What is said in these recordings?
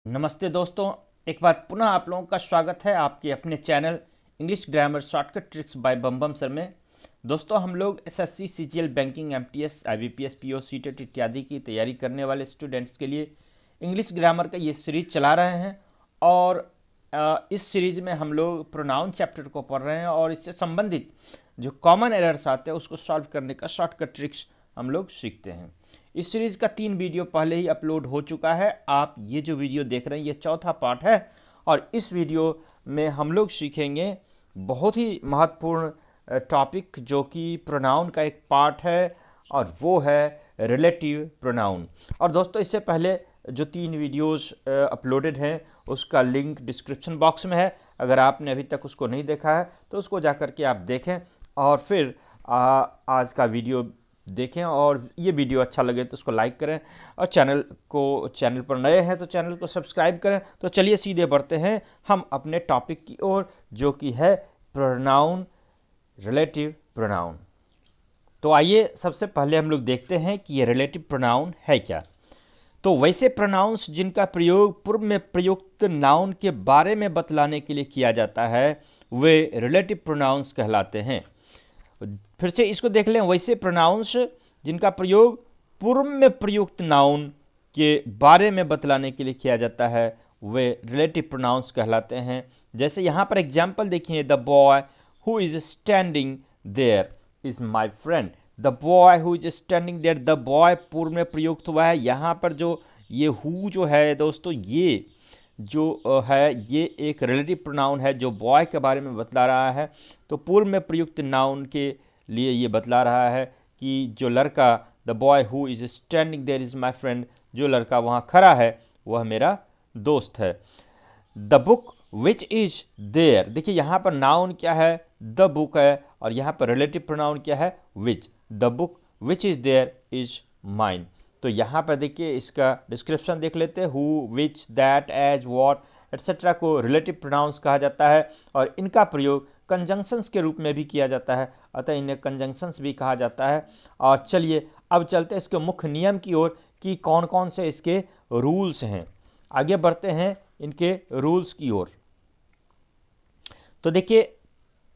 नमस्ते दोस्तों, एक बार पुनः आप लोगों का स्वागत है आपके अपने channel English grammar shortcut tricks bye बम सर में। दोस्तों, हम लोग SSC, CGL, banking, MTS, IBPS, PO, CTET इत्यादि की तैयारी करने वाले स्टूडेंट्स के लिए इंग्लिश ग्रामर का ये सीरीज चला रहे हैं। और इस सीरीज में हम लोग प्रोनाउन चैप्टर को पढ़ रहे हैं और इससे संबंधित जो कॉमन एरर्स आते हैं उसको सॉल्व करने का शॉर्टकट ट्रिक्स हम लोग सीखते हैं। इस सीरीज का 3 वीडियो पहले ही अपलोड हो चुका है। आप ये जो वीडियो देख रहे हैं ये चौथा पार्ट है और इस वीडियो में हम लोग सीखेंगे बहुत ही महत्वपूर्ण टॉपिक जो कि प्रोनाउन का एक पार्ट है और वो है रिलेटिव प्रोनाउन। और दोस्तों, इससे पहले जो 3 वीडियोस अपलोडेड हैं उसका लिंक डिस्क्रिप्शन बॉक्स में है। अगर आपने अभी तक उसको नहीं देखा है तो उसको जा कर के आप देखें और फिर आज का वीडियो देखें। और ये वीडियो अच्छा लगे तो उसको लाइक करें और चैनल पर नए हैं तो चैनल को सब्सक्राइब करें। तो चलिए सीधे बढ़ते हैं हम अपने टॉपिक की ओर, जो कि है प्रोनाउन, रिलेटिव प्रोनाउन। तो आइए सबसे पहले हम लोग देखते हैं कि ये रिलेटिव प्रोनाउन है क्या। तो वैसे प्रोनाउंस जिनका प्रयोग पूर्व में प्रयुक्त नाउन के बारे में बतलाने के लिए किया जाता है वे रिलेटिव प्रोनाउंस कहलाते हैं। फिर से इसको देख लें, वैसे प्रोनाउंस जिनका प्रयोग पूर्व में प्रयुक्त नाउन के बारे में बतलाने के लिए किया जाता है वे रिलेटिव प्रोनाउंस कहलाते हैं। जैसे यहाँ पर एग्जाम्पल देखिए, the boy who is standing there is my friend. The boy who is standing there, the boy पूर्व में प्रयुक्त हुआ है। यहाँ पर जो ये हु जो है दोस्तों, ये जो है ये एक रिलेटिव प्रोनाउन है जो बॉय के बारे में बतला रहा है। तो पूर्व में प्रयुक्त नाउन के लिए ये बतला रहा है कि जो लड़का, the boy who is standing there is my friend, जो लड़का वहाँ खड़ा है वह मेरा दोस्त है। The book which is there, देखिए यहाँ पर नाउन क्या है, द बुक है, और यहाँ पर रिलेटिव प्रोनाउन क्या है, which. The book which is there is mine. तो यहाँ पर देखिए इसका डिस्क्रिप्शन देख लेते हैं। Who, which, that, as, what etcetera को रिलेटिव प्रोनाउंस कहा जाता है और इनका प्रयोग कंजंक्शंस के रूप में भी किया जाता है, अतः इन्हें कंजंक्शंस भी कहा जाता है। और चलिए अब चलते हैं इसके मुख्य नियम की ओर कि कौन कौन से इसके रूल्स हैं। आगे बढ़ते हैं इनके रूल्स की ओर। तो देखिए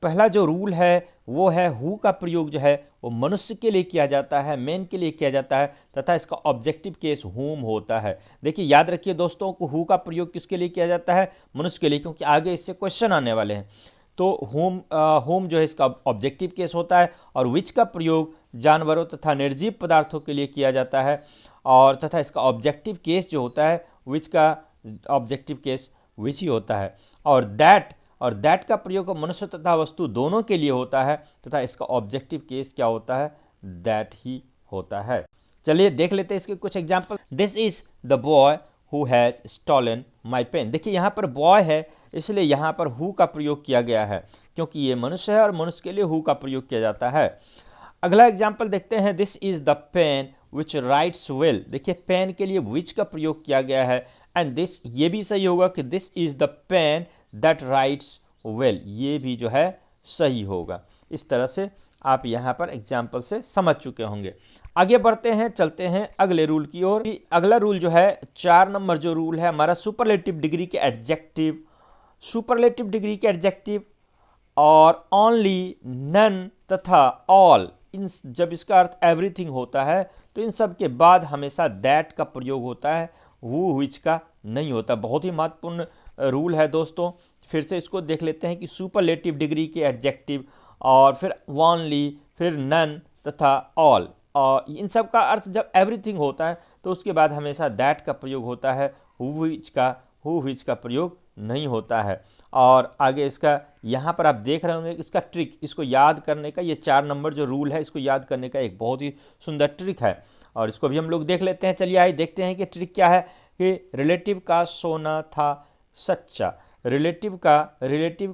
पहला जो रूल है वो है हु का प्रयोग जो है वो मनुष्य के लिए किया जाता है, मैन के लिए किया जाता है, तथा इसका ऑब्जेक्टिव केस हुम होता है। देखिए याद रखिए दोस्तों को हु का प्रयोग किसके लिए किया जाता है, मनुष्य के लिए, क्योंकि आगे इससे क्वेश्चन आने वाले हैं। तो होम जो है इसका ऑब्जेक्टिव केस होता है और विच का प्रयोग जानवरों तथा निर्जीव पदार्थों के लिए किया जाता है, और तथा इसका ऑब्जेक्टिव केस जो होता है विच का ऑब्जेक्टिव केस विच ही होता है। और दैट का प्रयोग मनुष्य तथा वस्तु दोनों के लिए होता है तथा इसका ऑब्जेक्टिव केस क्या होता है, दैट ही होता है। चलिए देख लेते हैं इसके कुछ example. This is the boy who has stolen my pen. देखिए यहाँ पर बॉय है इसलिए यहाँ पर हु का प्रयोग किया गया है, क्योंकि ये मनुष्य है और मनुष्य के लिए हु का प्रयोग किया जाता है। अगला एग्जाम्पल देखते हैं, this is the pen which writes well. देखिए पेन के लिए विच का प्रयोग किया गया है एंड दिस, ये भी सही होगा कि this is the pen that writes well, ये भी जो है सही होगा। इस तरह से आप यहाँ पर एग्जाम्पल से समझ चुके होंगे। आगे बढ़ते हैं, चलते हैं अगले रूल की ओर। अगला रूल जो है 4 नंबर जो रूल है हमारा, सुपरलेटिव डिग्री के एडजेक्टिव, सुपरलेटिव डिग्री के एडजेक्टिव और ओनली, नन तथा ऑल, इन जब इसका अर्थ एवरीथिंग होता है तो इन सब के बाद हमेशा दैट का प्रयोग होता है, वो विच का नहीं होता। बहुत ही महत्वपूर्ण रूल है दोस्तों। फिर से इसको देख लेते हैं कि सुपरलेटिव डिग्री के एडजेक्टिव और फिर ओनली, फिर नन तथा ऑल, और इन सब का अर्थ जब एवरीथिंग होता है तो उसके बाद हमेशा दैट का प्रयोग होता है, हु विच का प्रयोग नहीं होता है। और आगे इसका यहाँ पर आप देख रहे होंगे कि इसका ट्रिक, इसको याद करने का, ये 4 नंबर जो रूल है इसको याद करने का एक बहुत ही सुंदर ट्रिक है और इसको भी हम लोग देख लेते हैं। चलिए आइए देखते हैं कि ट्रिक क्या है। कि रिलेटिव का सोना था सच्चा, रिलेटिव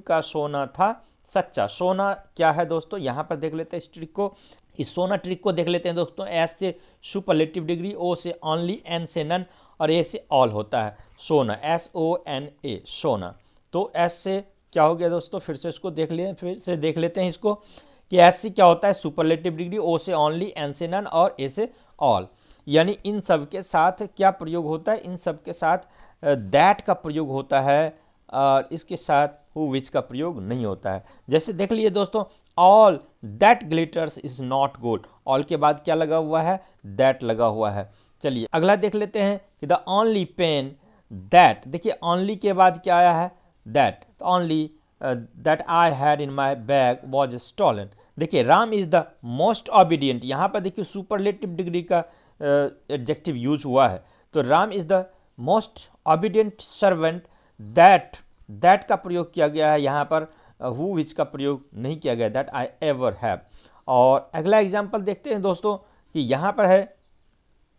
का सोना था सच्चा। सोना क्या है दोस्तों, यहाँ पर देख लेते हैं इस ट्रिक को। इस सोना ट्रिक को देख लेते हैं दोस्तों। एस से सुपरलेटिव डिग्री, ओ से ओनली, एन से नन और ए से ऑल होता है सोना, SONA, सोना। तो एस से क्या हो गया दोस्तों, फिर से इसको देख लेते हैं इसको कि एस से क्या होता है सुपरलेटिव डिग्री, ओ से ओनली, एन से नन और ए से ऑल। यानी इन सब के साथ क्या प्रयोग होता है, इन सब के साथ दैट का प्रयोग होता है और इसके साथ हु विच का प्रयोग नहीं होता है। जैसे देख लिए दोस्तों, all that glitters is not gold, all के बाद क्या लगा हुआ है, दैट लगा हुआ है। चलिए अगला देख लेते हैं कि द ओनली पेन दैट, देखिए ओनली के बाद क्या आया है, दैट, तो only that I had in my bag was stolen. देखिए Ram is the most obedient, यहाँ पर देखिए सुपरलेटिव डिग्री का एडजेक्टिव यूज हुआ है, तो Ram is the most obedient servant, that का प्रयोग किया गया है यहाँ पर, हु विच का प्रयोग नहीं किया गया, दैट आई एवर हैव। और अगला एग्जाम्पल देखते हैं दोस्तों कि यहाँ पर है,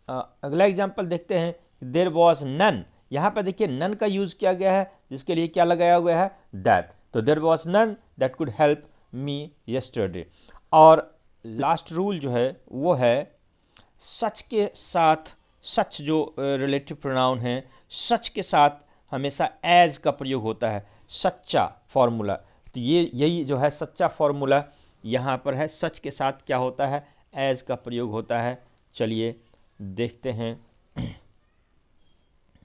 अगला एग्जाम्पल देखते हैं, देयर वॉज नन, यहाँ पर देखिए नन का यूज किया गया है जिसके लिए क्या लगाया हुआ है, दैट, तो there was none that could help me yesterday. और लास्ट रूल जो है वो है सच के साथ, सच जो रिलेटिव प्रोनाउन है, सच के साथ हमेशा एज का प्रयोग होता है, सच्चा फॉर्मूला, तो ये यही जो है सच्चा फॉर्मूला यहाँ पर है, सच के साथ क्या होता है, एज का प्रयोग होता है। चलिए देखते हैं,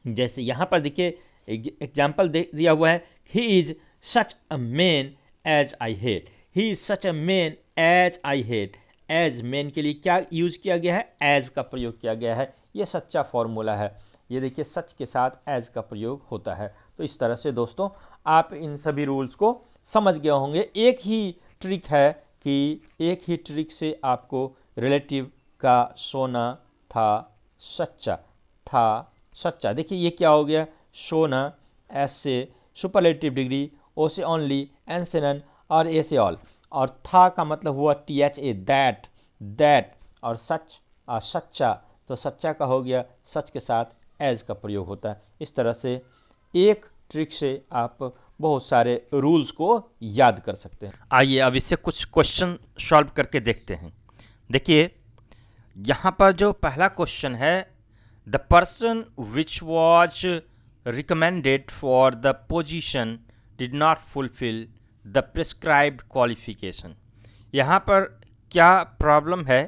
जैसे यहाँ पर देखिए एग्जाम्पल दिया हुआ है, he is such a man as I hate, he is such a man as I hate, as man के लिए क्या यूज किया गया है, एज का प्रयोग किया गया है, ये सच्चा फॉर्मूला है। ये देखिए सच के साथ एज का प्रयोग होता है। तो इस तरह से दोस्तों आप इन सभी रूल्स को समझ गए होंगे। एक ही ट्रिक है कि एक ही ट्रिक से आपको रिलेटिव का सोना था सच्चा, था सच्चा, देखिए ये क्या हो गया, सोना, एस से सुपरलेटिव डिग्री, ओ से ओनली, एन से नन और ए से ऑल, और था का मतलब हुआ THA, दैट, दैट, और सच सच्चा, तो सच्चा का हो गया सच के साथ एज का प्रयोग होता है। इस तरह से एक ट्रिक से आप बहुत सारे रूल्स को याद कर सकते हैं। आइए अब इससे कुछ क्वेश्चन सॉल्व करके देखते हैं। देखिए यहाँ पर जो पहला क्वेश्चन है, the person which was recommended for the position did not fulfil the prescribed qualification. यहाँ पर क्या प्रॉब्लम है,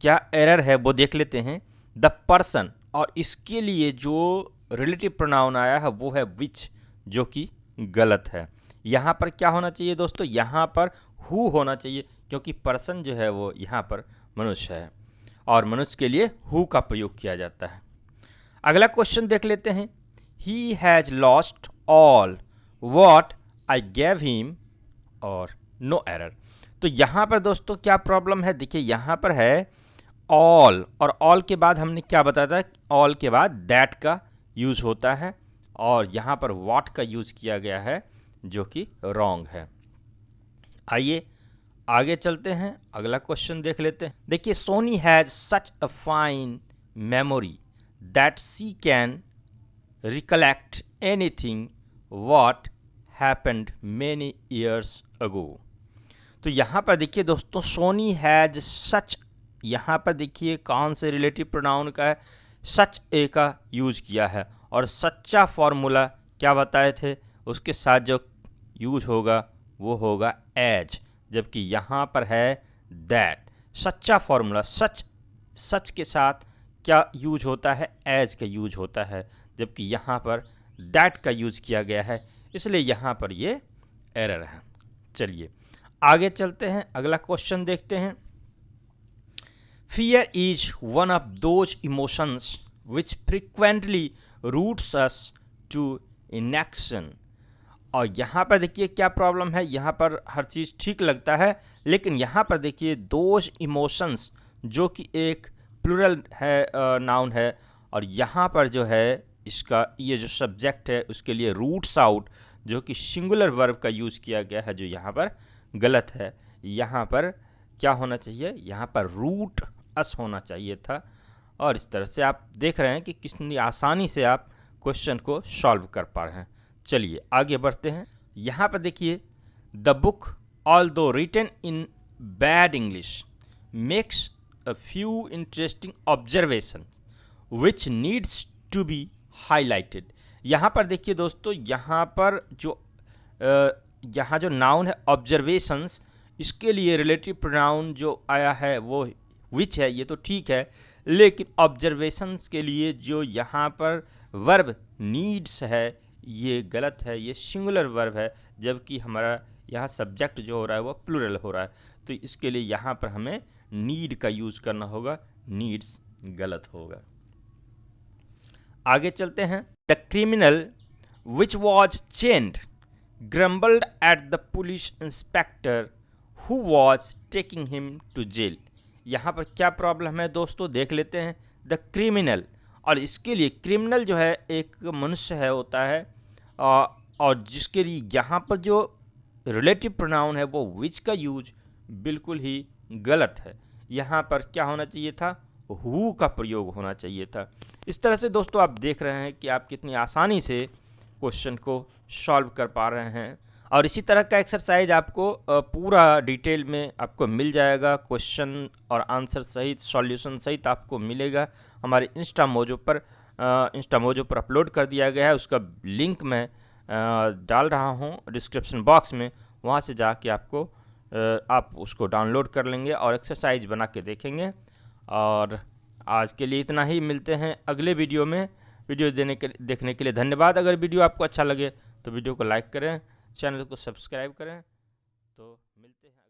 क्या एरर है वो देख लेते हैं। द पर्सन, और इसके लिए जो रिलेटिव प्रोनाउन आया है वो है विच, जो कि गलत है। यहाँ पर क्या होना चाहिए दोस्तों, यहाँ पर हु होना चाहिए, क्योंकि पर्सन जो है वो यहाँ पर मनुष्य है और मनुष्य के लिए हु का प्रयोग किया जाता है। अगला क्वेश्चन देख लेते हैं, he has lost all what I gave him, और नो एरर। तो यहाँ पर दोस्तों क्या प्रॉब्लम है, देखिए यहाँ पर है ऑल, और ऑल के बाद हमने क्या बताया था, ऑल के बाद दैट का यूज होता है, और यहाँ पर व्हाट का यूज किया गया है जो कि रॉन्ग है। आइए आगे चलते हैं, अगला क्वेश्चन देख लेते हैं। देखिए Soni has such a fine memory that she can recollect anything what happened many years ago. तो यहाँ पर देखिए दोस्तों सोनी हैज सच, यहाँ पर देखिए कौन से रिलेटिव प्रोनाउन का है, सच ए का यूज किया है, और सच्चा फॉर्मूला क्या बताए थे, उसके साथ जो यूज होगा वो होगा एज, जबकि यहाँ पर है दैट। सच्चा फॉर्मूला, सच के साथ क्या यूज होता है, एज का यूज होता है, जबकि यहाँ पर दैट का यूज किया गया है, इसलिए यहाँ पर ये एरर है। चलिए आगे चलते हैं, अगला क्वेश्चन देखते हैं। Fear is one of those emotions which frequently roots us to inaction. और यहाँ पर देखिए क्या प्रॉब्लम है, यहाँ पर हर चीज़ ठीक लगता है, लेकिन यहाँ पर देखिए दोज इमोशंस जो कि एक प्लूरल है, नाउन है, और यहाँ पर जो है इसका ये जो सब्जेक्ट है उसके लिए रूट्स आउट जो कि सिंगुलर वर्ब का यूज़ किया गया है, जो यहाँ पर गलत है। यहाँ पर क्या होना चाहिए, यहाँ पर रूट अस होना चाहिए था। और इस तरह से आप देख रहे हैं कि कितनी आसानी से आप क्वेश्चन को सॉल्व कर पा रहे हैं। चलिए आगे बढ़ते हैं। यहाँ पर देखिए the book although written in bad English makes a few interesting observation which needs to be highlighted. यहाँ पर देखिए दोस्तों, यहाँ पर जो यहाँ जो नाउन है ऑब्जर्वेशंस, इसके लिए रिलेटिव प्रोनाउन जो आया है वो विच है, ये तो ठीक है, लेकिन ऑब्जर्वेशंस के लिए जो यहाँ पर वर्ब नीड्स है ये गलत है, ये सिंगुलर वर्ब है, जबकि हमारा यहाँ सब्जेक्ट जो हो रहा है वो प्लूरल हो रहा है। तो इसके लिए यहाँ पर हमें नीड का यूज़ करना होगा, नीड्स गलत होगा। आगे चलते हैं। The criminal which was chained grumbled at the police inspector who was taking him to jail। यहाँ पर क्या प्रॉब्लम है दोस्तों, देख लेते हैं। द क्रिमिनल, और इसके लिए क्रिमिनल जो है एक मनुष्य है होता है, और जिसके लिए यहाँ पर जो रिलेटिव प्रोनाउन है वो विच का यूज बिल्कुल ही गलत है। यहाँ पर क्या होना चाहिए था, हु का प्रयोग होना चाहिए था। इस तरह से दोस्तों आप देख रहे हैं कि आप कितनी आसानी से क्वेश्चन को सॉल्व कर पा रहे हैं। और इसी तरह का एक्सरसाइज आपको पूरा डिटेल में आपको मिल जाएगा, क्वेश्चन और आंसर सहित सॉल्यूशन सहित आपको मिलेगा। हमारे इंस्टा मोजो पर अपलोड कर दिया गया है, उसका लिंक मैं डाल रहा हूँ डिस्क्रिप्शन बॉक्स में, वहाँ से जाके आप उसको डाउनलोड कर लेंगे और एक्सरसाइज बना के देखेंगे। और आज के लिए इतना ही, मिलते हैं अगले वीडियो में। वीडियो देखने के लिए धन्यवाद। अगर वीडियो आपको अच्छा लगे तो वीडियो को लाइक करें, चैनल को सब्सक्राइब करें। तो मिलते हैं।